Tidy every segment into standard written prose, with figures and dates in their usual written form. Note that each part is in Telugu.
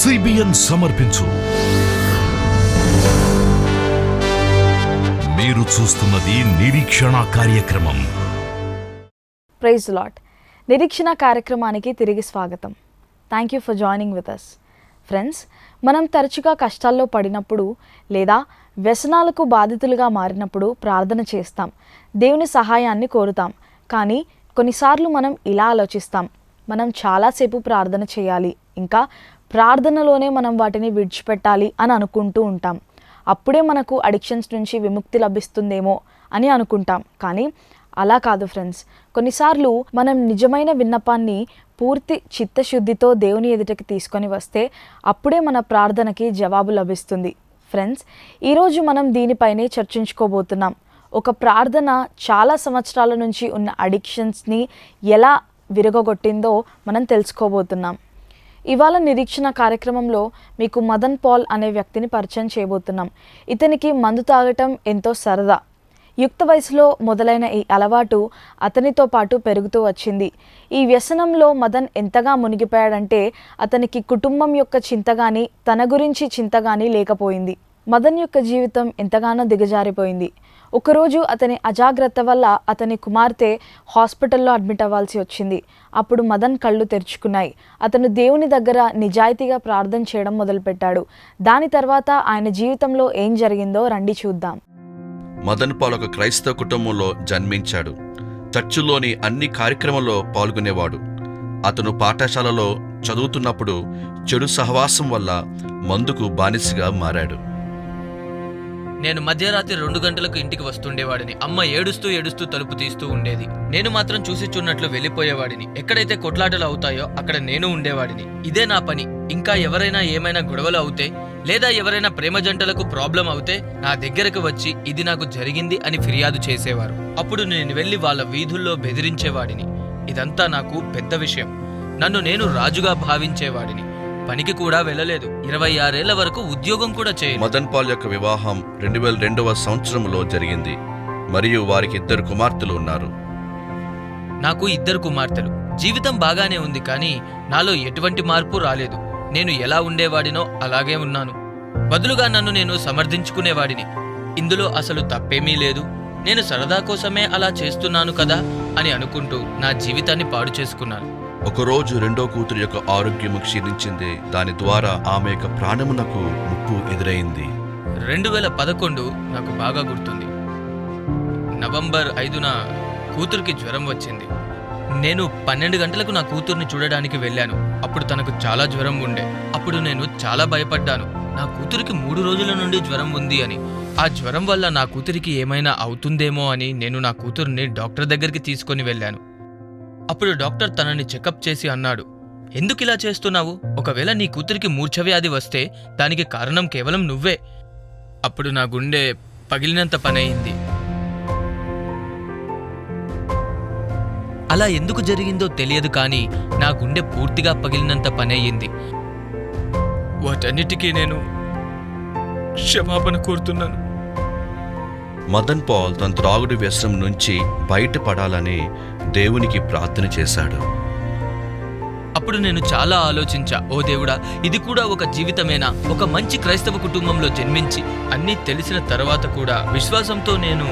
సిబిఎన్ సమర్పించు మీరు చూస్తున్నది నిరీక్షణ కార్యక్రమం. ప్రైజ్ లాట్. నిరీక్షణ కార్యక్రమానికి తిరిగి స్వాగతం. Thank you for joining with us. Friends, మనం తరచుగా కష్టాల్లో పడినప్పుడు లేదా వ్యసనాలకు బాధితులుగా మారినప్పుడు ప్రార్థన చేస్తాం, దేవుని సహాయాన్ని కోరుతాం. కానీ కొన్నిసార్లు మనం ఇలా ఆలోచిస్తాం, మనం చాలాసేపు ప్రార్థన చేయాలి, ఇంకా ప్రార్థనలోనే మనం వాటిని విడిచిపెట్టాలి అని అనుకుంటూ ఉంటాం. అప్పుడే మనకు అడిక్షన్స్ నుంచి విముక్తి లభిస్తుందేమో అని అనుకుంటాం. కానీ అలా కాదు ఫ్రెండ్స్. కొన్నిసార్లు మనం నిజమైన విన్నపాన్ని పూర్తి చిత్తశుద్ధితో దేవుని ఎదుటకి తీసుకొని వస్తే అప్పుడే మన ప్రార్థనకి జవాబు లభిస్తుంది. ఫ్రెండ్స్, ఈరోజు మనం దీనిపైనే చర్చించుకోబోతున్నాం. ఒక ప్రార్థన చాలా సంవత్సరాల నుంచి ఉన్న అడిక్షన్స్ని ఎలా విరగొట్టిందో మనం తెలుసుకోబోతున్నాం. ఇవాళ నిరీక్షణ కార్యక్రమంలో మీకు మదన్ పాల్ అనే వ్యక్తిని పరిచయం చేయబోతున్నాం. ఇతనికి మందు తాగటం ఎంతో సరదా. యుక్త వయసులో మొదలైన ఈ అలవాటు అతనితో పాటు పెరుగుతూ వచ్చింది. ఈ వ్యసనంలో మదన్ ఎంతగా మునిగిపోయాడంటే అతనికి కుటుంబం యొక్క చింత కానీ తన గురించి చింత కానీ లేకపోయింది. మదన్ యొక్క జీవితం ఎంతగానో దిగజారిపోయింది. ఒకరోజు అతని అజాగ్రత్త వల్ల అతని కుమార్తె హాస్పిటల్లో అడ్మిట్ అవ్వాల్సి వచ్చింది. అప్పుడు మదన్ కళ్ళు తెరుచుకున్నాయి. అతను దేవుని దగ్గర నిజాయితీగా ప్రార్థన చేయడం మొదలుపెట్టాడు. దాని తర్వాత ఆయన జీవితంలో ఏం జరిగిందో రండి చూద్దాం. మదన్ పాల్ ఒక క్రైస్తవ కుటుంబంలో జన్మించాడు. చర్చిలోని అన్ని కార్యక్రమాల్లో పాల్గొనేవాడు. అతను పాఠశాలలో చదువుతున్నప్పుడు చెడు సహవాసం వల్ల మందుకు బానిసగా మారాడు. నేను మధ్యరాత్రి 2 గంటలకు ఇంటికి వస్తుండేవాడిని. అమ్మ ఏడుస్తూ తలుపు తీస్తూ ఉండేది. నేను మాత్రం చూసి చూన్నట్లు వెళ్ళిపోయేవాడిని. ఎక్కడైతే కొట్లాటలు అవుతాయో అక్కడ నేను ఉండేవాడిని. ఇదే నా పని. ఇంకా ఎవరైనా ఏమైనా గొడవలు అవుతే లేదా ఎవరైనా ప్రేమ జంటలకు ప్రాబ్లం అవుతే నా దగ్గరకు వచ్చి ఇది నాకు జరిగింది అని ఫిర్యాదు చేసేవారు. అప్పుడు నేను వెళ్ళి వాళ్ళ వీధుల్లో బెదిరించేవాడిని. ఇదంతా నాకు పెద్ద విషయం. నన్ను నేను రాజుగా భావించేవాడిని. పనికి కూడా వెళ్ళలేదు. 26 ఏళ్ల వరకు ఉద్యోగం కూడా చేయలేదు. మదన్ పాల్ యొక్క వివాహం 2002వ సంవత్సరంలో జరిగింది మరియు వారికి 2 కుమార్తెలు ఉన్నారు. నాకు 2 కుమార్తెలు. జీవితం బాగానే ఉంది, కానీ నాలో ఎటువంటి మార్పు రాలేదు. నేను ఎలా ఉండేవాడినో అలాగే ఉన్నాను. బదులుగా నన్ను నేను సమర్థించుకునేవాడిని. ఇందులో అసలు తప్పేమీ లేదు, నేను సరదా కోసమే అలా చేస్తున్నాను కదా అని అనుకుంటూ నా జీవితాన్ని పాడు చేసుకున్నాను. ఒకరోజు 2వ కూతురు యొక్క ఆరోగ్యము క్షీణించింది. దాని ద్వారా ఆమె యొక్క ప్రాణమునకు ముప్పు ఎదురైంది. 2011 నాకు బాగా గుర్తుంది. నవంబర్ 5న కూతురికి జ్వరం వచ్చింది. నేను 12 గంటలకు నా కూతుర్ని చూడడానికి వెళ్ళాను. అప్పుడు తనకు చాలా జ్వరం ఉండే. అప్పుడు నేను చాలా భయపడ్డాను. నా కూతురికి 3 రోజుల నుండి జ్వరం ఉంది అని. ఆ జ్వరం వల్ల నా కూతురికి ఏమైనా అవుతుందేమో అని నేను నా కూతుర్ని డాక్టర్ దగ్గరికి తీసుకొని వెళ్ళాను. అప్పుడు డాక్టర్ తనని చెకప్ చేసి అన్నాడు, ఎందుకు ఇలా చేస్తున్నావు? ఒకవేళ నీ కూతురికి మూర్ఛవ్యాధి వస్తే దానికి కారణం కేవలం నువ్వే. అప్పుడు నా గుండె పగిలినంత పనయింది. అలా ఎందుకు జరిగిందో తెలియదు, కానీ నా గుండె పూర్తిగా పగిలినంత పనయ్యింది. వాటన్నిటికీ నేను క్షమాపణ కోరుతున్నాను. మదన్ పాల్ తన త్రాగుడు వ్యసనం నుంచి బయటపడాలని దేవునికి ప్రార్థన చేశాడు. అప్పుడు నేను చాలా ఆలోచించా, ఓ దేవుడా, ఇది కూడా ఒక జీవితమేనా? ఒక మంచి క్రైస్తవ కుటుంబంలో జన్మించి అన్నీ తెలిసిన తర్వాత కూడా విశ్వాసంతో నేను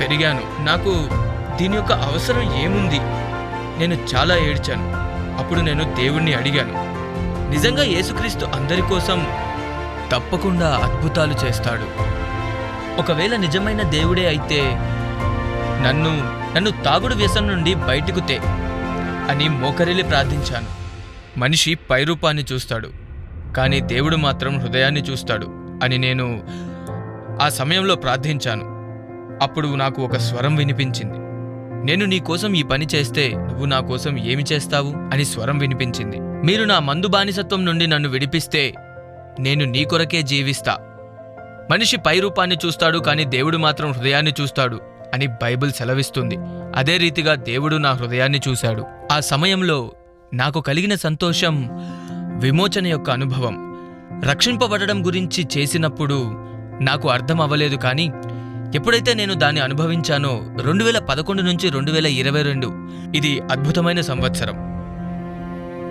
పెరిగాను. నాకు దీని యొక్క అవసరం ఏముంది? నేను చాలా ఏడ్చాను. అప్పుడు నేను దేవుణ్ణి అడిగాను, నిజంగా యేసుక్రీస్తు అందరి కోసం తప్పకుండా అద్భుతాలు చేస్తాడు. ఒకవేళ నిజమైన దేవుడే అయితే నన్ను తాగుడు వ్యసనం నుండి బయటకు తే అని మోకరిల్లి ప్రార్థించాను. మనిషి పైరూపాన్ని చూస్తాడు, కానీ దేవుడు మాత్రం హృదయాన్ని చూస్తాడు అని నేను ఆ సమయంలో ప్రార్థించాను. అప్పుడు నాకు ఒక స్వరం వినిపించింది. నేను నీ కోసం ఈ పని చేస్తే నువ్వు నా కోసం ఏమి చేస్తావు అని స్వరం వినిపించింది. మీరు నా మందు బానిసత్వం నుండి నన్ను విడిపిస్తే నేను నీ కొరకే జీవిస్తా. మనిషి పైరూపాన్ని చూస్తాడు, కానీ దేవుడు మాత్రం హృదయాన్ని చూస్తాడు అని బైబిల్ సెలవిస్తుంది. అదే రీతిగా దేవుడు నా హృదయాన్ని చూశాడు. ఆ సమయంలో నాకు కలిగిన సంతోషం విమోచన యొక్క అనుభవం. రక్షింపబడడం గురించి చేసినప్పుడు నాకు అర్థం అవ్వలేదు, కానీ ఎప్పుడైతే నేను దాన్ని అనుభవించానో 2011 నుంచి 2022 ఇది అద్భుతమైన సంవత్సరం.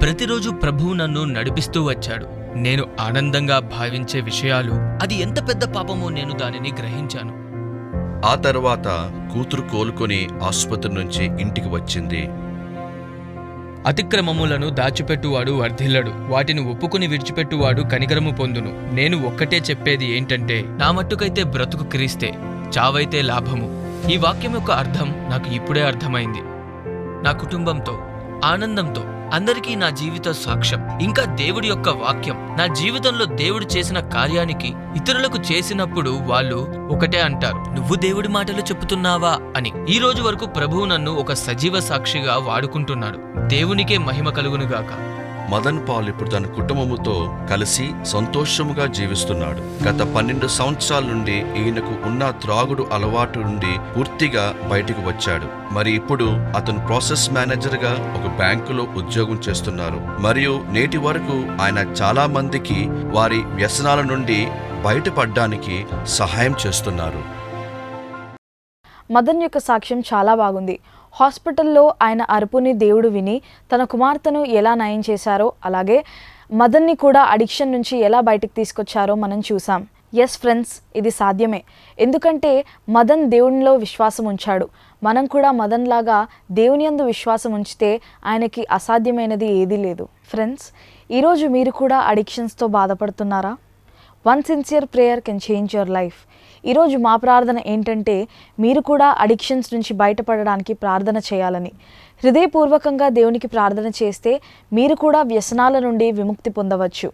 ప్రతిరోజు ప్రభువు నన్ను నడిపిస్తూ వచ్చాడు. నేను ఆనందంగా భావించే విషయాలు, అది ఎంత పెద్ద పాపమో నేను దానిని గ్రహించాను. ఆ తర్వాత కూతురు కోలుకొని ఆసుపత్రి నుంచి ఇంటికి వచ్చింది. అతిక్రమములను దాచిపెట్టువాడు వర్ధిల్లడు, వాటిని ఒప్పుకుని విడిచిపెట్టువాడు కనికరము పొందును. నేను ఒక్కటే చెప్పేది ఏంటంటే, నా మట్టుకైతే బ్రతుకు క్రీస్తే, చావైతే లాభము. ఈ వాక్యం యొక్క అర్థం నాకు ఇప్పుడే అర్థమైంది. నా కుటుంబంతో ఆనందంతో అందరికీ నా జీవిత సాక్ష్యం, ఇంకా దేవుడి యొక్క వాక్యం, నా జీవితంలో దేవుడు చేసిన కార్యానికి ఇతరులకు చేసినప్పుడు వాళ్ళు ఒకటే అంటారు, నువ్వు దేవుడి మాటలు చెప్పుతున్నావా అని. ఈ రోజు వరకు ప్రభువు నన్ను ఒక సజీవ సాక్షిగా వాడుకుంటున్నాడు. దేవునికే మహిమ కలుగునుగాక. మదన్ పాల్ ఇప్పుడు తన కుటుంబముతో కలిసి సంతోషముగా జీవిస్తున్నాడు. గత 12 సంవత్సరాల నుండి ఈయనకు ఉన్న త్రాగుడు అలవాటు నుండి పూర్తిగా బయటకు వచ్చాడు. మరి ఇప్పుడు అతను ప్రాసెస్ మేనేజర్ గా ఒక బ్యాంకులో ఉద్యోగం చేస్తున్నారు. మరియు నేటి వరకు ఆయన చాలా మందికి వారి వ్యసనాల నుండి బయటపడడానికి సహాయం చేస్తున్నారు. మదన్ యొక్క సాక్ష్యం చాలా బాగుంది. హాస్పిటల్లో ఆయన అరుపుని దేవుడు విని తన కుమార్తెను ఎలా నయం చేశారో, అలాగే మదన్ని కూడా అడిక్షన్ నుంచి ఎలా బయటకు తీసుకొచ్చారో మనం చూసాం. ఎస్ ఫ్రెండ్స్, ఇది సాధ్యమే. ఎందుకంటే మదన్ దేవునిలో విశ్వాసం ఉంచాడు. మనం కూడా మదన్ లాగా దేవుని యందు విశ్వాసం ఉంచితే ఆయనకి అసాధ్యమైనది ఏదీ లేదు. ఫ్రెండ్స్, ఈరోజు మీరు కూడా అడిక్షన్స్తో బాధపడుతున్నారా? One sincere prayer can change your life. ఈరోజు మా ప్రార్థన ఏంటంటే, మీరు కూడా అడిక్షన్స్ నుంచి బయటపడడానికి ప్రార్థన చేయాలని. హృదయపూర్వకంగా దేవునికి ప్రార్థన చేస్తే మీరు కూడా వ్యసనాల నుండి విముక్తి పొందవచ్చు.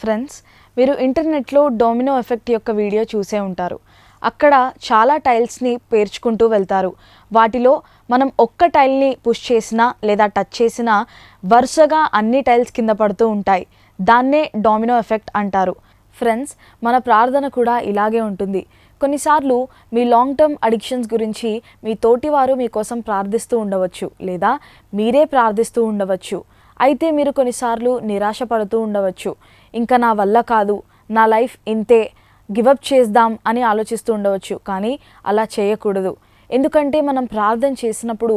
ఫ్రెండ్స్, మీరు ఇంటర్నెట్లో డొమినో ఎఫెక్ట్ యొక్క వీడియో చూసే ఉంటారు. అక్కడ చాలా టైల్స్ని పేర్చుకుంటూ వెళ్తారు. వాటిలో మనం ఒక్క టైల్ని పుష్ చేసినా లేదా టచ్ చేసినా వరుసగా అన్ని టైల్స్ కింద పడుతూ ఉంటాయి. దాన్నే డొమినో ఎఫెక్ట్ అంటారు. ఫ్రెండ్స్, మన ప్రార్థన కూడా ఇలాగే ఉంటుంది. కొన్నిసార్లు మీ లాంగ్ టర్మ్ అడిక్షన్స్ గురించి మీ తోటివారు మీకోసం ప్రార్థిస్తూ ఉండవచ్చు, లేదా మీరే ప్రార్థిస్తూ ఉండవచ్చు. అయితే మీరు కొన్నిసార్లు నిరాశపడుతూ ఉండవచ్చు. ఇంకా నా వల్ల కాదు, నా లైఫ్ ఇంతే, గివప్ చేద్దాం అని ఆలోచిస్తూ ఉండవచ్చు. కానీ అలా చేయకూడదు. ఎందుకంటే మనం ప్రార్థన చేసినప్పుడు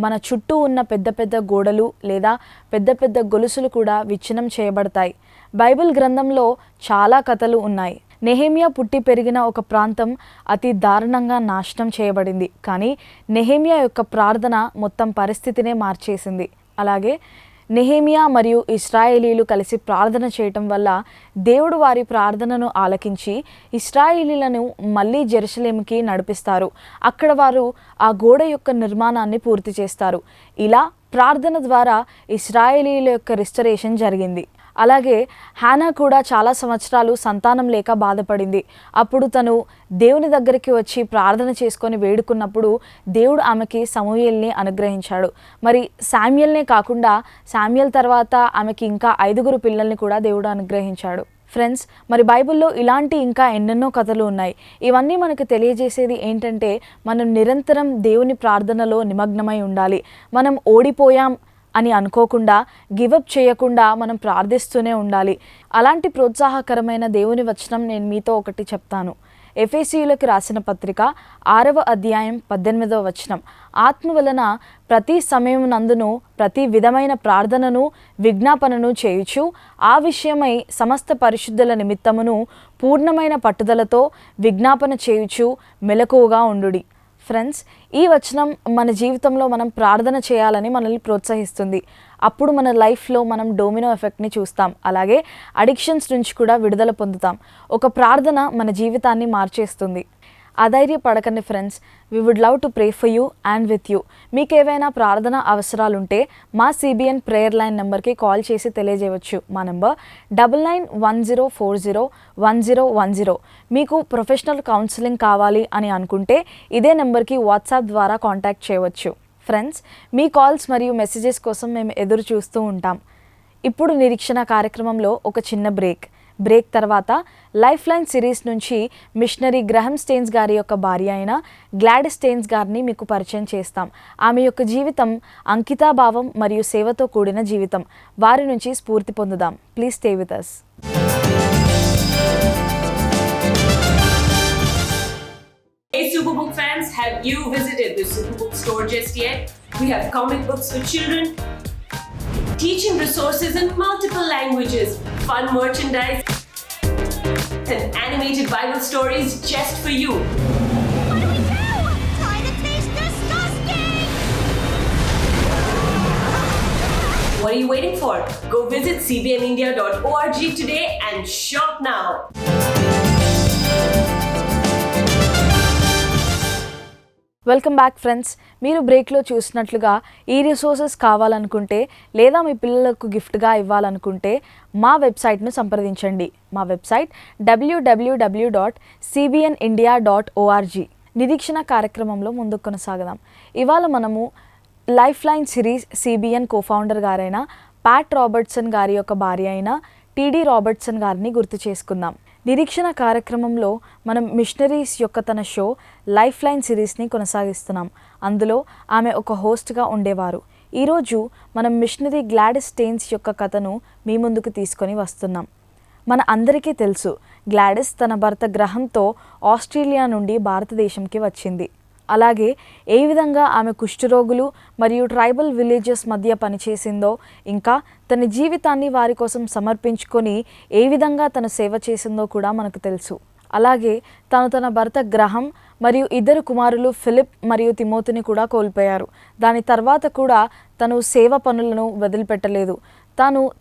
మన చుట్టూ ఉన్న పెద్ద పెద్ద గోడలు లేదా పెద్ద పెద్ద గొలుసులు కూడా విచ్ఛిన్నం చేయబడతాయి. బైబిల్ గ్రంథంలో చాలా కథలు ఉన్నాయి. నెహెమియా పుట్టి పెరిగిన ఒక ప్రాంతం అతి దారుణంగా నాశనం చేయబడింది. కానీ నెహెమియా యొక్క ప్రార్థన మొత్తం పరిస్థితినే మార్చేసింది. అలాగే నెహెమియా మరియు ఇశ్రాయేలీలు కలిసి ప్రార్థన చేయటం వల్ల దేవుడు వారి ప్రార్థనను ఆలకించి ఇశ్రాయేలీలను మళ్ళీ జెరూసలేముకి నడిపిస్తారు. అక్కడ వారు ఆ గోడ యొక్క నిర్మాణాన్ని పూర్తి చేస్తారు. ఇలా ప్రార్థన ద్వారా ఇశ్రాయేలీల యొక్క రిస్టరేషన్ జరిగింది. అలాగే హానా కూడా చాలా సంవత్సరాలు సంతానం లేక బాధపడింది. అప్పుడు తను దేవుని దగ్గరికి వచ్చి ప్రార్థన చేసుకొని వేడుకున్నప్పుడు దేవుడు ఆమెకి సమూయేల్ని అనుగ్రహించాడు. మరి శామ్యూయల్నే కాకుండా శామ్యూయల్ తర్వాత ఆమెకి ఇంకా 5 పిల్లల్ని కూడా దేవుడు అనుగ్రహించాడు. ఫ్రెండ్స్, మరి బైబిల్లో ఇలాంటి ఇంకా ఎన్నెన్నో కథలు ఉన్నాయి. ఇవన్నీ మనకు తెలియజేసేది ఏంటంటే, మనం నిరంతరం దేవుని ప్రార్థనలో నిమగ్నమై ఉండాలి. మనం ఓడిపోయాం అని అనుకోకుండా, గివప్ చేయకుండా మనం ప్రార్థిస్తూనే ఉండాలి. అలాంటి ప్రోత్సాహకరమైన దేవుని వచనం నేను మీతో ఒకటి చెప్తాను. ఎఫెసీయులకు రాసిన పత్రిక 6వ అధ్యాయం 18వ వచనం, ఆత్మ వలన ప్రతి సమయమునందును ప్రతి విధమైన ప్రార్థనను విజ్ఞాపనను చేయుచు ఆ విషయమై సమస్త పరిశుద్ధుల నిమిత్తమును పూర్ణమైన పట్టుదలతో విజ్ఞాపన చేయుచు మెలకువగా ఉండుడి. ఫ్రెండ్స్, ఈ వచనం మన జీవితంలో మనం ప్రార్థన చేయాలని మనల్ని ప్రోత్సహిస్తుంది. అప్పుడు మన లైఫ్లో మనం డొమినో ఎఫెక్ట్ని చూస్తాం. అలాగే అడిక్షన్స్ నుంచి కూడా విడుదల పొందుతాం. ఒక ప్రార్థన మన జీవితాన్ని మార్చేస్తుంది. అధైర్యపడకండి friends, we would love to pray for you and with you. మీకు ఏవైనా ప్రార్థన అవసరాలుంటే మా CBN ప్రేయర్ లైన్ నెంబర్కి కాల్ చేసి తెలియజేయవచ్చు. మా నెంబర్ 9910401010. మీకు ప్రొఫెషనల్ కౌన్సిలింగ్ కావాలి అని అనుకుంటే ఇదే నెంబర్కి వాట్సాప్ ద్వారా కాంటాక్ట్ చేయవచ్చు. ఫ్రెండ్స్, మీ కాల్స్ మరియు మెసేజెస్ కోసం మేము ఎదురు చూస్తూ ఉంటాం. ఇప్పుడు నిరీక్షణ కార్యక్రమంలో ఒక చిన్న బ్రేక్ తర్వాత లైఫ్ లైన్ సిరీస్ నుంచి మిషనరీ గ్రహం స్టెయిన్స్ గారి యొక్క భార్య అయిన గ్లాడిస్ స్టెయిన్స్ గారిని మీకు పరిచయం చేస్తాం. ఆమె యొక్క జీవితం అంకితాభావం మరియు సేవతో కూడిన జీవితం. వారి నుంచి స్ఫూర్తి పొందుదాం. Please stay with us. Hey Superbook fans, have you visited the Superbook store just yet? We have comic books for children, teaching resources in multiple languages, fun merchandise, and animated Bible stories just for you. What do we do? Try to taste disgusting! What are you waiting for? Go visit cbnindia.org today and shop now. Welcome back friends. మీరు బ్రేక్లో చూసినట్లుగా ఈ రిసోర్సెస్ కావాలనుకుంటే లేదా మీ పిల్లలకు గిఫ్ట్గా ఇవ్వాలనుకుంటే మా వెబ్సైట్ను సంప్రదించండి. మా వెబ్సైట్ www.cbnindia.org. నిరీక్షణ కార్యక్రమంలో ముందుకు కొనసాగదాం. ఇవాళ మనము life line series CBN co-founder గారైన ప్యాట్ రాబర్ట్సన్ గారి యొక్క భార్య అయిన TD రాబర్ట్సన్ గారిని గుర్తు చేసుకుందాం. నిరీక్షణ కార్యక్రమంలో మనం మిషనరీస్ యొక్క తన షో లైఫ్ లైన్ సిరీస్ని కొనసాగిస్తున్నాం. అందులో ఆమె ఒక హోస్ట్గా ఉండేవారు. ఈరోజు మనం మిషనరీ గ్లాడిస్ స్టెయిన్స్ యొక్క కథను మీ ముందుకు తీసుకొని వస్తున్నాం. మన అందరికీ తెలుసు, గ్లాడిస్ తన భర్త గ్రహంతో ఆస్ట్రేలియా నుండి భారతదేశంకి వచ్చింది. అలాగే ఏ విధంగా ఆమె కుష్ఠరోగులు మరియు ట్రైబల్ విలేజెస్ మధ్య పనిచేసిందో, ఇంకా తన జీవితాన్ని వారి కోసం సమర్పించుకొని ఏ విధంగా తన సేవ చేసిందో కూడా మనకు తెలుసు. అలాగే తన భర్త గ్రహం మరియు ఇద్దరు కుమారులు ఫిలిప్ మరియు తిమోతిని కూడా కోల్పోయారు. దాని తర్వాత కూడా తను సేవ పనులను వదిలిపెట్టలేదు.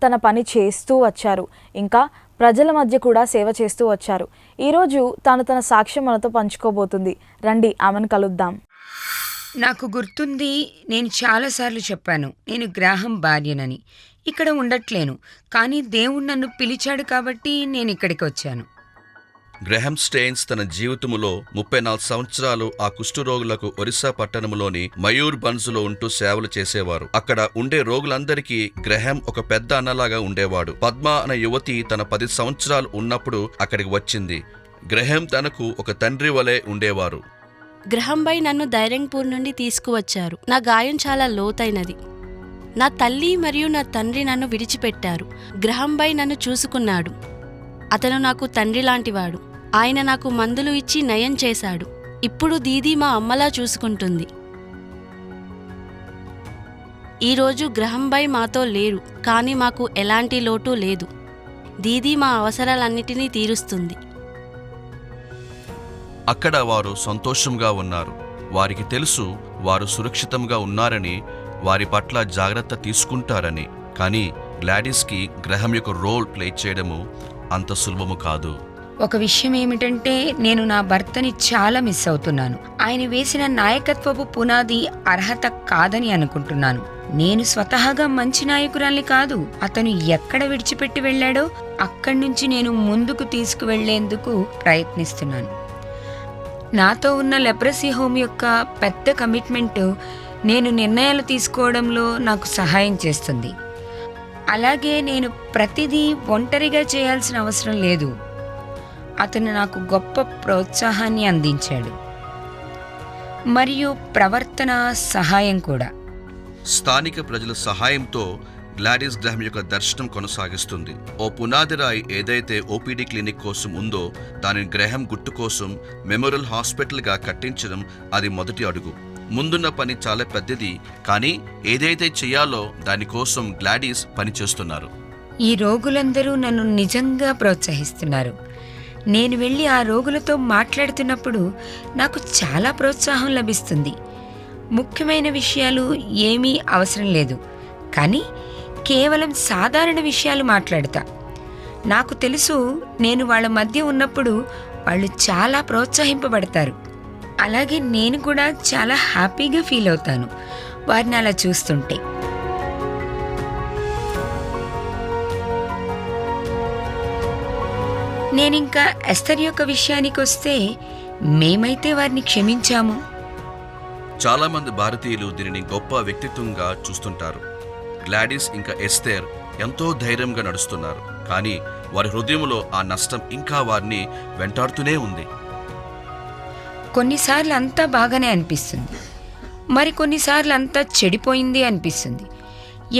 తన పని చేస్తూ వచ్చారు. ఇంకా ప్రజల మధ్య కూడా సేవ చేస్తూ వచ్చారు. ఈరోజు తన సాక్ష్యం మనతో పంచుకోబోతుంది. రండి ఆమెను కలుద్దాం. నాకు గుర్తుంది, నేను చాలాసార్లు చెప్పాను నేను గ్రాహం భార్యనని. ఇక్కడ ఉండట్లేను, కానీ దేవుడు నన్ను పిలిచాడు కాబట్టి నేను ఇక్కడికి వచ్చాను. గ్రహం స్టెయిన్స్ తన జీవితములో 34 సంవత్సరాలు ఆ కుష్ఠరోగులకు ఒరిస్సా పట్టణంలోని మయూర్ బన్స్లో ఉంటూ సేవలు చేసేవారు. అక్కడ ఉండే రోగులందరికీ గ్రహం ఒక పెద్ద అన్నలాగా ఉండేవాడు. పద్మ అనే యువతి తన 10 సంవత్సరాలు ఉన్నప్పుడు అక్కడికి వచ్చింది. గ్రహం తనకు ఒక తండ్రి వలె ఉండేవారు. గ్రహం బై నన్ను దైరంగ్పూర్ నుండి తీసుకువచ్చారు. నా గాయం చాలా లోతైనది. నా తల్లి మరియు నా తండ్రి నన్ను విడిచిపెట్టారు. గ్రహం బై నన్ను చూసుకున్నాడు. అతను నాకు తండ్రి లాంటివాడు. ఆయన నాకు మందులు ఇచ్చి నయం చేశాడు. ఇప్పుడు దీదీ మా అమ్మలా చూసుకుంటుంది. ఈరోజు గ్రహం బై మాతో లేరు, కానీ మాకు ఎలాంటి లోటు లేదు. దీదీ మా అవసరాలన్నిటినీ తీరుస్తుంది. అక్కడ వారు సంతోషంగా ఉన్నారు. వారికి తెలుసు వారు సురక్షితంగా ఉన్నారని, వారి పట్ల జాగ్రత్త తీసుకుంటారని. కానీ గ్లాడిస్కి గ్రహం యొక్క రోల్ ప్లే చేయడము అంత సులభము కాదు. ఒక విషయం ఏమిటంటే, నేను నా భర్తని చాలా మిస్ అవుతున్నాను. ఆయన వేసిన నాయకత్వపు పునాది అర్హత కాదని అనుకుంటున్నాను. నేను స్వతహాగా మంచి నాయకురాల్ని కాదు. అతను ఎక్కడ విడిచిపెట్టి వెళ్ళాడో అక్కడి నుంచి నేను ముందుకు తీసుకువెళ్లేందుకు ప్రయత్నిస్తున్నాను. నాతో ఉన్న లెప్రసీ హోమ్ యొక్క పెద్ద కమిట్మెంట్ నేను నిర్ణయాలు తీసుకోవడంలో నాకు సహాయం చేస్తుంది. అలాగే నేను ప్రతిదీ ఒంటరిగా చేయాల్సిన అవసరం లేదు. అతను నాకు గొప్ప ప్రోత్సాహాన్ని అందించాడు మరియు ప్రవర్తన సహాయం కూడా. స్థానిక ప్రజల సహాయంతో గ్లాడిస్ గ్రహం యొక్క దర్శనం కొనసాగిస్తుంది. ఓ పునాది రాయి ఏదైతే OPD క్లినిక్ కోసం ఉందో దానిని గ్రహం గుర్తు కోసం మెమోరియల్ హాస్పిటల్గా కట్టించడం అది మొదటి అడుగు. ముందున్న పని చాలా పెద్దది, కానీ ఏదైతే చేయాలో దానికోసం గ్లాడిస్ పనిచేస్తున్నారు. ఈ రోగులందరూ నన్ను నిజంగా ప్రోత్సహిస్తున్నారు. నేను వెళ్ళి ఆ రోగులతో మాట్లాడుతున్నప్పుడు నాకు చాలా ప్రోత్సాహం లభిస్తుంది. ముఖ్యమైన విషయాలు ఏమీ అవసరం లేదు, కానీ కేవలం సాధారణ విషయాలు మాట్లాడతా. నాకు తెలుసు, నేను వాళ్ళ మధ్య ఉన్నప్పుడు వాళ్ళు చాలా ప్రోత్సహింపబడతారు. అలాగే నేను కూడా చాలా హ్యాపీగా ఫీల్ అవుతాను వారిని అలా చూస్తుంటే. నేనింకా ఎస్తర్ యొక్క విషయానికి వస్తే, మేమైతే వారిని క్షమించాము. చాలామంది భారతీయులు దీనిని గొప్ప వ్యక్తిత్వంగా చూస్తుంటారు. గ్లాడిస్ ఇంకా ఎస్తేర్ ఎంతో ధైర్యంగా నడుస్తున్నారు, కానీ వారి హృదయంలో ఆ నష్టం ఇంకా వారిని వెంటాడుతూనే ఉంది. కొన్నిసార్లు అంతా బాగానే అనిపిస్తుంది, మరి కొన్నిసార్లు అంతా చెడిపోయింది అనిపిస్తుంది.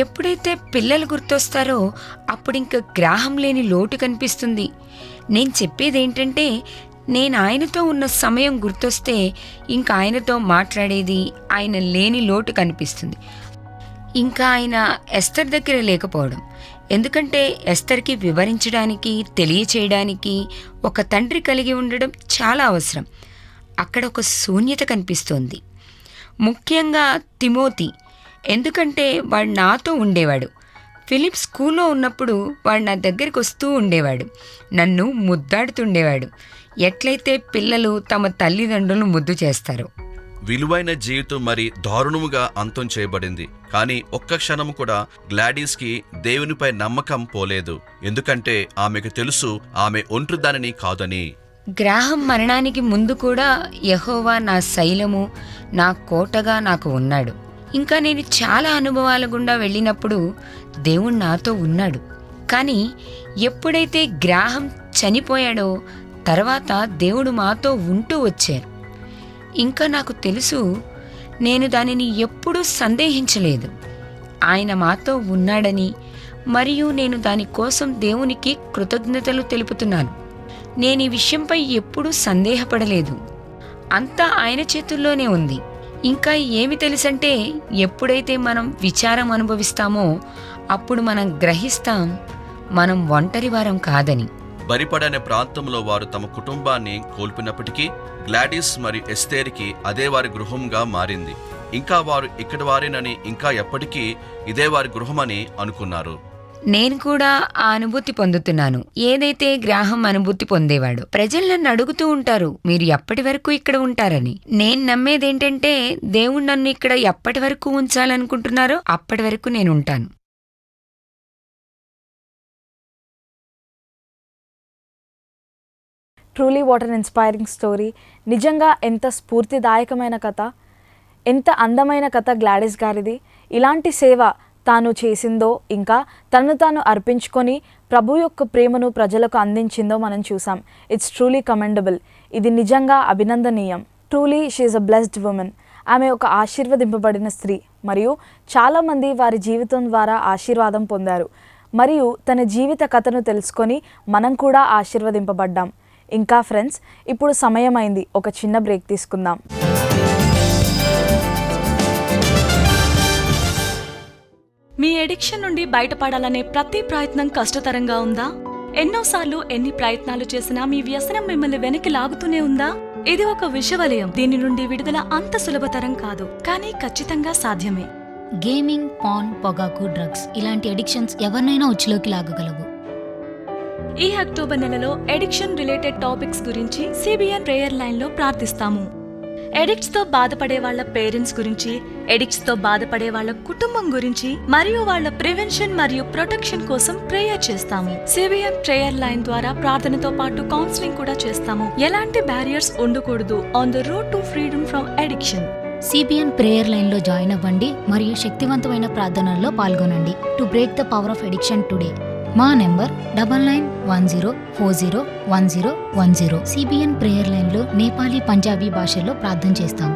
ఎప్పుడైతే పిల్లలు గుర్తొస్తారో అప్పుడింక గ్రాహం లేని లోటు కనిపిస్తుంది. నేను చెప్పేదేంటంటే, నేను ఆయనతో ఉన్న సమయం గుర్తొస్తే ఇంక ఆయనతో మాట్లాడేది, ఆయన లేని లోటు కనిపిస్తుంది. ఇంకా ఆయన ఎస్తర్ దగ్గర లేకపోవడం. ఎందుకంటే ఎస్తర్కి వివరించడానికి, తెలియచేయడానికి ఒక తండ్రి కలిగి ఉండడం చాలా అవసరం. అక్కడ ఒక శూన్యత కనిపిస్తోంది. ముఖ్యంగా తిమోతి, ఎందుకంటే వాడు నాతో ఉండేవాడు. ఫిలిప్ స్కూల్లో ఉన్నప్పుడు వాడు నా దగ్గరికి వస్తూ ఉండేవాడు, నన్ను ముద్దాడుతుండేవాడు. ఎట్లయితే పిల్లలు తమ తల్లిదండ్రులను ముద్దు చేస్తారో. విలువైన జీవితం మరి దారుణముగా అంతం చేయబడింది. కానీ ఒక్క క్షణం కూడా గ్లాడీస్కి దేవునిపై నమ్మకం పోలేదు. ఎందుకంటే ఆమెకు తెలుసు ఆమె ఒంటరిదానిని కాదని. గ్రాహం మరణానికి ముందు కూడా యెహోవా నా శైలము, నా కోటగా నాకు ఉన్నాడు. ఇంకా నేను చాలా అనుభవాల గుండా వెళ్ళినప్పుడు దేవుడు నాతో ఉన్నాడు. కానీ ఎప్పుడైతే గ్రాహం చనిపోయాడో తర్వాత దేవుడు మాతో ఉంటూ వచ్చారు. ఇంకా నాకు తెలుసు, నేను దానిని ఎప్పుడూ సందేహించలేదు. ఆయన మాతో ఉన్నాడని, మరియు నేను దానికోసం దేవునికి కృతజ్ఞతలు తెలుపుతున్నాను. నేను ఈ విషయంపై ఎప్పుడూ సందేహపడలేదు. అంతా ఆయన చేతుల్లోనే ఉంది. ఇంకా ఏమి తెలుసంటే, ఎప్పుడైతే మనం విచారం అనుభవిస్తామో అప్పుడు మనం గ్రహిస్తాం మనం ఒంటరి వారం కాదని. బరిపడ్ అనే ప్రాంతంలో వారు తమ కుటుంబాన్ని కోల్పోయినప్పటికీ గ్లాడీస్ మరియు ఎస్తేర్కి అదే వారి గృహంగా మారింది. ఇంకా వారు ఇక్కడి వారేనని, ఇంకా ఎప్పటికీ ఇదే వారి గృహమని అనుకున్నారు. నేను కూడా ఆ అనుభూతి పొందుతున్నాను, ఏదైతే గ్రాహం అనుభూతి పొందేవాడు. ప్రజలు నన్ను అడుగుతూ ఉంటారు, మీరు ఎప్పటి వరకు ఇక్కడ ఉంటారని. నేను నమ్మేదేంటంటే, దేవుడు నన్ను ఇక్కడ ఎప్పటి వరకు ఉంచాలనుకుంటున్నారో అప్పటి వరకు నేను ఉంటాను. Truly what an inspiring story. నిజంగా ఎంత స్ఫూర్తిదాయకమైన కథ, ఎంత అందమైన కథ గ్లాడిస్ గారిది. ఇలాంటి సేవ తాను చేసిందో, ఇంకా తనను తాను అర్పించుకొని ప్రభు యొక్క ప్రేమను ప్రజలకు అందించిందో మనం చూసాం. It's truly commendable. ఇది నిజంగా అభినందనీయం. Truly she is a blessed women. ఆమె ఒక ఆశీర్వదింపబడిన స్త్రీ, మరియు చాలామంది వారి జీవితం ద్వారా ఆశీర్వాదం పొందారు. మరియు తన జీవిత కథను తెలుసుకొని మనం కూడా ఆశీర్వదింపబడ్డాం. ఇంకా ఫ్రెండ్స్, ఇప్పుడు సమయమైంది, ఒక చిన్న బ్రేక్ తీసుకుందాం. మీ ఎడిక్షన్ నుండి బయటపడాలనే ప్రతి ప్రయత్నం కష్టతరంగా ఉందా? ఎన్నోసార్లు ఎన్ని ప్రయత్నాలు చేసినా మీ వ్యసనం మిమ్మల్ని వెనక్కి లాగుతూనే ఉందా? ఇది ఒక విషవలయం. దీని నుండి విడుదల అంత సులభతరం కాదు, కానీ ఖచ్చితంగా సాధ్యమే. గేమింగ్, పాన్, పొగాకు, డ్రగ్స్ ఇలాంటి అడిక్షన్స్ ఎవరినైనా ఉచ్చులోకి లాగగలవు. ఈ అక్టోబర్ నెలలో ఎడిక్షన్ రిలేటెడ్ టాపిక్స్ గురించి సిబిఎన్ ప్రేయర్ లైన్ లో ప్రార్థిస్తాము. ఎడిక్ట్స్ తో బాధపడే వాళ్ళ పేరెంట్స్ గురించి, ఎడిక్ట్స్ తో బాధపడే వాళ్ళ కుటుంబం గురించి, మరియు వాళ్ళ ప్రివెన్షన్ మరియు ప్రొటెక్షన్ కోసం ప్రేయర్ చేస్తాము. సిబిఎన్ ప్రేయర్ లైన్ ద్వారా ప్రార్థనతో పాటు కౌన్సిలింగ్ కూడా చేస్తాము. ఎలాంటి బ్యారియర్స్ ఉండకూడదు on the road to freedom from addiction. CBN prayer line లో జాయిన్ అవ్వండి మరియు శక్తివంతమైన ప్రార్థనల్లో పాల్గొనండి. To break the power of addiction today. మా నెంబర్ 9910401010. సిబిఎన్ ప్రేయర్ లైన్ లో నేపాలీ, పంజాబీ భాషల్లో ప్రార్థన చేస్తాం.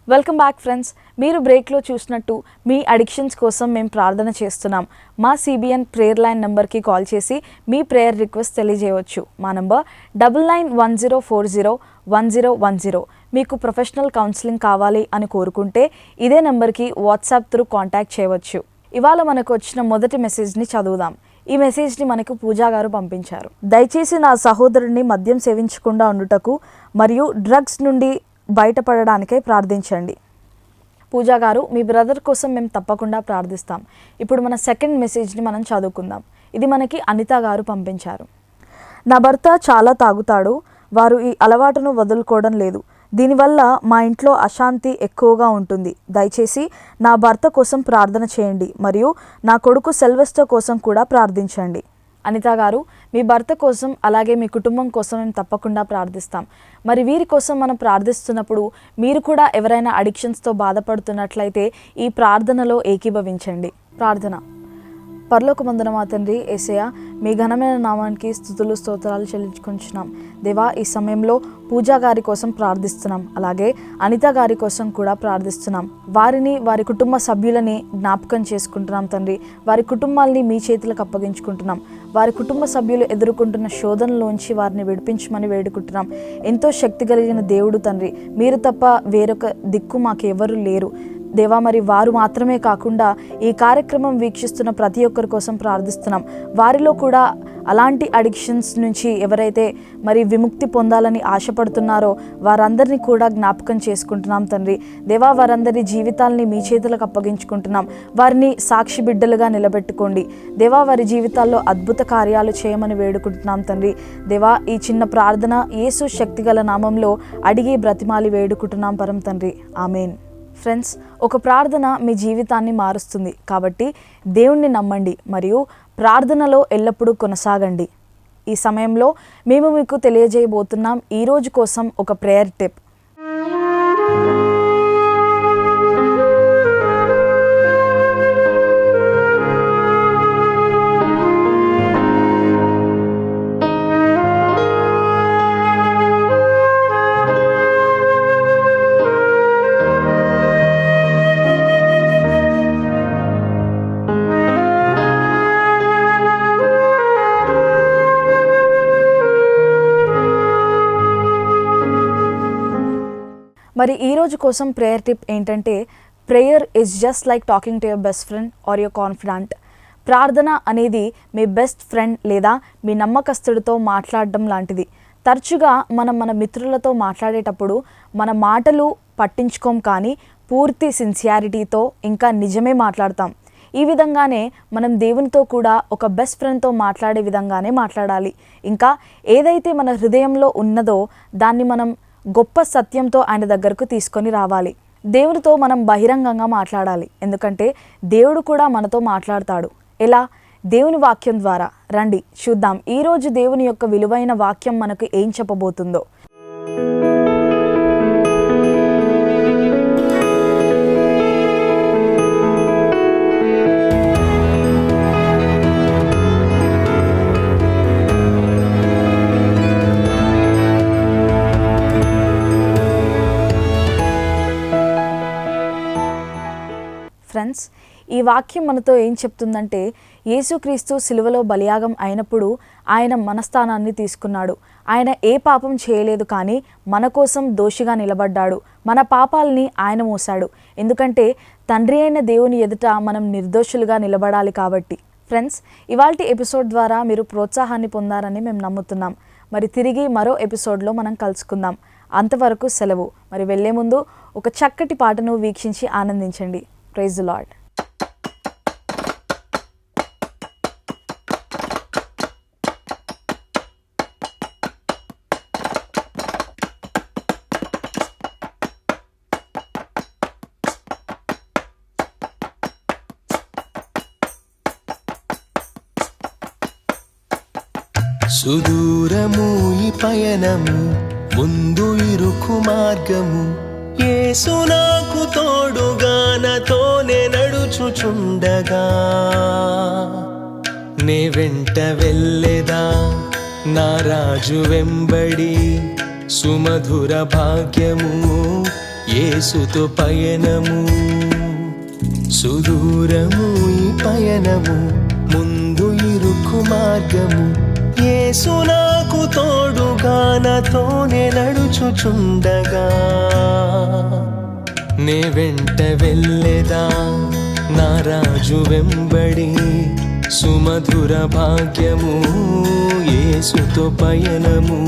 Welcome back friends. మీరు బ్రేక్లో చూసినట్టు మీ అడిక్షన్స్ కోసం మేము ప్రార్థన చేస్తున్నాం. మా సిబిఎన్ ప్రేయర్ లైన్ నెంబర్కి కాల్ చేసి మీ ప్రేయర్ రిక్వెస్ట్ తెలియజేయవచ్చు. మా నంబర్ 9910401010. మీకు ప్రొఫెషనల్ కౌన్సిలింగ్ కావాలి అని కోరుకుంటే ఇదే నెంబర్కి వాట్సాప్ త్రూ కాంటాక్ట్ చేయవచ్చు. ఇవాళ మనకు వచ్చిన మొదటి మెసేజ్ని చదువుదాం. ఈ మెసేజ్ని మనకు పూజా గారు పంపించారు. దయచేసి నా సహోదరుడిని మద్యం సేవించకుండా ఉండుటకు మరియు డ్రగ్స్ నుండి బయటపడడానికై ప్రార్థించండి. పూజా గారు, మీ బ్రదర్ కోసం మేము తప్పకుండా ప్రార్థిస్తాం. ఇప్పుడు మన సెకండ్ మెసేజ్ని మనం చదువుకుందాం. ఇది మనకి అనిత గారు పంపించారు. నా భర్త చాలా తాగుతాడు. వారు ఈ అలవాటును వదులుకోవడం లేదు. దీనివల్ల మా ఇంట్లో అశాంతి ఎక్కువగా ఉంటుంది. దయచేసి నా భర్త కోసం ప్రార్థన చేయండి మరియు నా కొడుకు సెల్వెస్టర్ కోసం కూడా ప్రార్థించండి. అనిత గారు, మీ భర్త కోసం అలాగే మీ కుటుంబం కోసం మేము తప్పకుండా ప్రార్థిస్తాం. మరి వీరి కోసం మనం ప్రార్థిస్తున్నప్పుడు మీరు కూడా ఎవరైనా అడిక్షన్స్తో బాధపడుతున్నట్లయితే ఈ ప్రార్థనలో ఏకీభవించండి. ప్రార్థన. పరలోకమందున మా తండ్రి యేసయ్య, మీ ఘనమైన నామానికి స్తుతులు స్తోత్రాలు చెల్లించుకుంటున్నాం. దేవా, ఈ సమయంలో పూజా గారి కోసం ప్రార్థిస్తున్నాం, అలాగే అనిత గారి కోసం కూడా ప్రార్థిస్తున్నాం. వారిని, వారి కుటుంబ సభ్యులని జ్ఞాపకం చేసుకుంటున్నాం తండ్రి. వారి కుటుంబాలని మీ చేతులకు అప్పగించుకుంటున్నాం. వారి కుటుంబ సభ్యులు ఎదుర్కొంటున్న శోధనలోంచి వారిని విడిపించమని వేడుకుంటున్నాం. ఎంతో శక్తి కలిగిన దేవుడు తండ్రి, మీరు తప్ప వేరొక దిక్కు మాకు ఎవరు లేరు దేవా. మరి వారు మాత్రమే కాకుండా ఈ కార్యక్రమం వీక్షిస్తున్న ప్రతి ఒక్కరి కోసం ప్రార్థిస్తున్నాం. వారిలో కూడా అలాంటి అడిక్షన్స్ నుంచి ఎవరైతే మరి విముక్తి పొందాలని ఆశపడుతున్నారో వారందరినీ కూడా జ్ఞాపకం చేసుకుంటున్నాం తండ్రి. దేవా, వారందరి జీవితాలని మీ చేతులకు అప్పగించుకుంటున్నాం. వారిని సాక్షి బిడ్డలుగా నిలబెట్టుకోండి దేవా. వారి జీవితాల్లో అద్భుత కార్యాలు చేయమని వేడుకుంటున్నాం తండ్రి. దేవా, ఈ చిన్న ప్రార్థన యేసు శక్తిగల నామంలో అడిగి బ్రతిమాలి వేడుకుంటున్నాం పరం తండ్రి. ఆమేన్. ఫ్రెండ్స్, ఒక ప్రార్థన మీ జీవితాన్ని మారుస్తుంది. కాబట్టి దేవుణ్ణి నమ్మండి మరియు ప్రార్థనలో ఎల్లప్పుడూ కొనసాగండి. ఈ సమయంలో మేము మీకు తెలియజేయబోతున్నాం ఈరోజు కోసం ఒక ప్రేయర్ టిప్. మరి ఈరోజు కోసం ప్రేయర్ టిప్ ఏంటంటే, prayer is just like talking to your best friend or your confident. ప్రార్థన అనేది మీ బెస్ట్ ఫ్రెండ్ లేదా మీ నమ్మకస్తుడితో మాట్లాడడం లాంటిది. తరచుగా మనం మన మిత్రులతో మాట్లాడేటప్పుడు మన మాటలు పట్టించుకోం, కానీ పూర్తి సిన్సియారిటీతో ఇంకా నిజమే మాట్లాడతాం. ఈ విధంగానే మనం దేవునితో కూడా ఒక బెస్ట్ ఫ్రెండ్తో మాట్లాడే విధంగానే మాట్లాడాలి. ఇంకా ఏదైతే మన హృదయంలో ఉన్నదో దాన్ని మనం గొప్ప సత్యంతో ఆయన దగ్గరకు తీసుకొని రావాలి. దేవునితో మనం బహిరంగంగా మాట్లాడాలి, ఎందుకంటే దేవుడు కూడా మనతో మాట్లాడతాడు. ఎలా? దేవుని వాక్యం ద్వారా. రండి చూద్దాం ఈరోజు దేవుని యొక్క విలువైన వాక్యం మనకు ఏం చెప్పబోతుందో. ఫ్రెండ్స్, ఈ వాక్యం మనతో ఏం చెప్తుందంటే, యేసుక్రీస్తు సిలువలో బలియాగం అయినప్పుడు ఆయన మన స్థానాన్ని తీసుకున్నాడు. ఆయన ఏ పాపం చేయలేదు, కానీ మన కోసం దోషిగా నిలబడ్డాడు. మన పాపాలని ఆయన మోసాడు, ఎందుకంటే తండ్రి అయిన దేవుని ఎదుట మనం నిర్దోషులుగా నిలబడాలి కాబట్టి. ఫ్రెండ్స్, ఇవాల్టి ఎపిసోడ్ ద్వారా మీరు ప్రోత్సాహాన్ని పొందారని మేము నమ్ముతున్నాం. మరి తిరిగి మరో ఎపిసోడ్లో మనం కలుసుకుందాం. అంతవరకు సెలవు. మరి వెళ్ళే ముందు ఒక చక్కటి పాటను వీక్షించి ఆనందించండి. Praise the lord. సుదూరము ఈ పయనము, ముందు ఇరుకు మార్గము, యేసు నాకు తోడుగా నాతోనే నడుచుచుండగా, నే వెంట వెళ్ళేదా నా రాజు వెంబడి, సుమధుర భాగ్యము యేసుతో పయనము. సుదూరము ఈ పయనము, ముందు ఇరుకు మార్గము, యేసు నాకు తోడుగా నాతోనే నడుచుచుండగా, నే వెంట వెళ్ళేదా నా రాజు వెంబడి, సుమధుర భాగ్యము యేసుతో పయనము.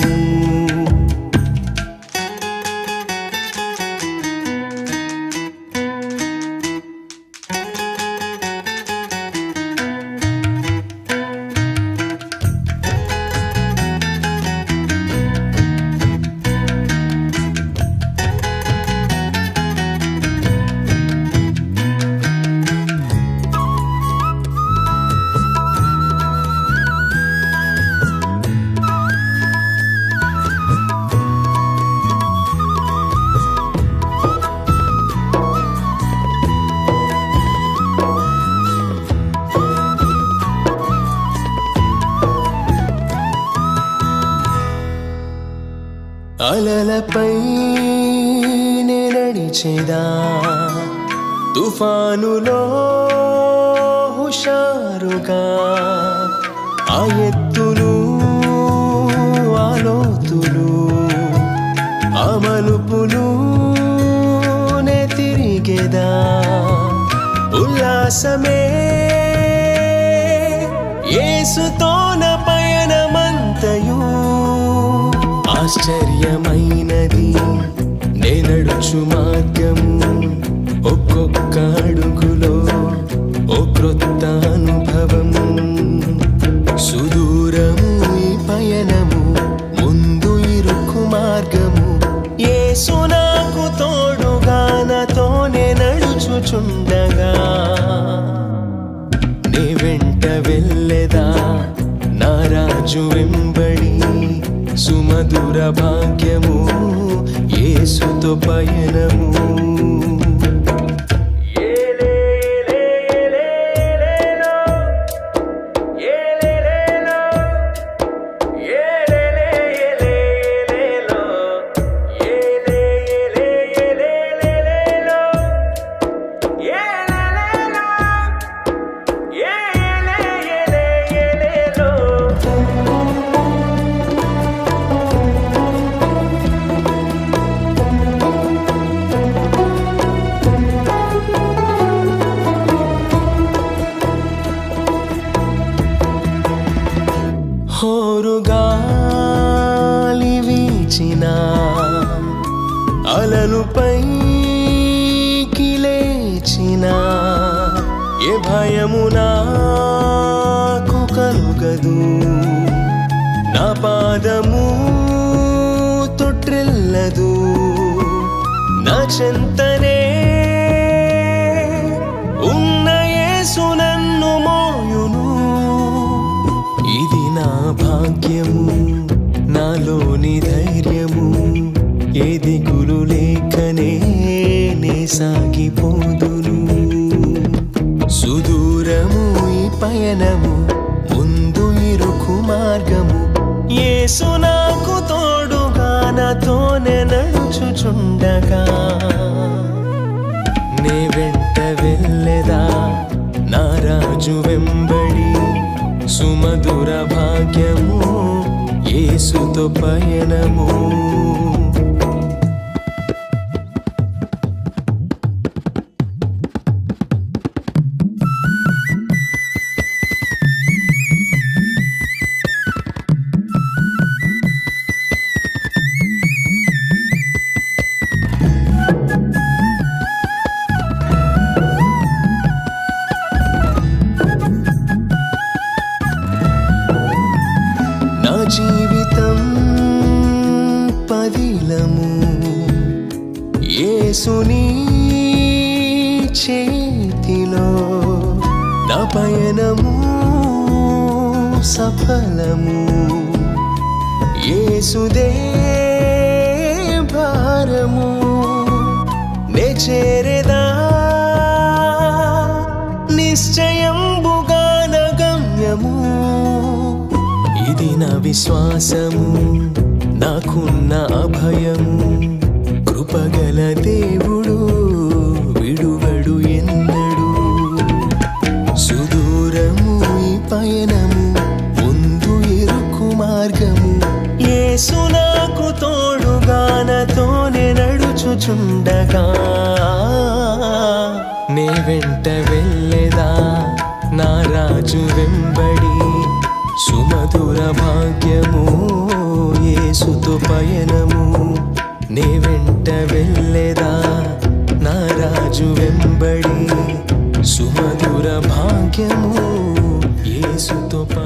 అలలపై నే నడిచేదా, తుఫానులో హుషారుగా, ఆ ఎత్తులు ఆ లోతులు ఆ మలుపులు నే తిరిగేదా, ఉల్లాసమే యేసుతో నా పయనమంతయు. ఆశ్చర్యమైనది నే నడుచు మార్గము, ఒక్కొక్క అడుగులో ఓ క్రొత్త అనుభవం. సుదూరము ఈ పయనము, ముందు ఇరుకు మార్గము, యేసు నాకు తోడుగా నాతోనే నడుచుచుండగా. నే వెంట వెళ్ళెదా నా రాజు వెంబడి, సుమధుర భాగ్యము యేసుతో పయనము. హోరుగాలి వీచిన అలలు పైకి లేచిన, ఏ భయము నాకు కలుగదు, నా పాదము తొట్టిల్లదు, నా చెంతనే ఉన్న యేసు నన్ను మోయును. ఇది నా భాగ్యము, నాలోని ధైర్యము, ఏ దిగులు లేకనే నే సాగిపోదును. సుదూరము ఈ పయనము, ముందు ఇరుకు మార్గము, యేసు నాకు తోడుగా నాతోనే నడుచుచుండగా. నే వెంట వెళ్ళెదా నా రాజు వెంబడి, సుమధుర భాగ్యము యేసుతో పయనము. నా జీవితం పదిలము యేసుని చేతిలో, నా పయనము సఫలము, యేసుదే భారము. నే చేరేదా నిశ్చయంబుగా నా గమ్యము, ఇది నా విశ్వాసము, నాకున్న అభయము. కృపగల దేవుడు విడువడు ఎన్నడు. సుదూరము ఈ పయనము, ముందు ఇరుకు మార్గము, యేసు నాకు తోడుగా నాతోనే నడుచుచుండగా. నే వెంట వెళ్ళెదా నా రాజు వెంబడి, సుమధుర భాగ్యము యేసుతో పయనము. నే వెంట వెళ్ళెదా నా రాజు వెంబడి, సుమధుర భాగ్యము యేసుతో పయనము.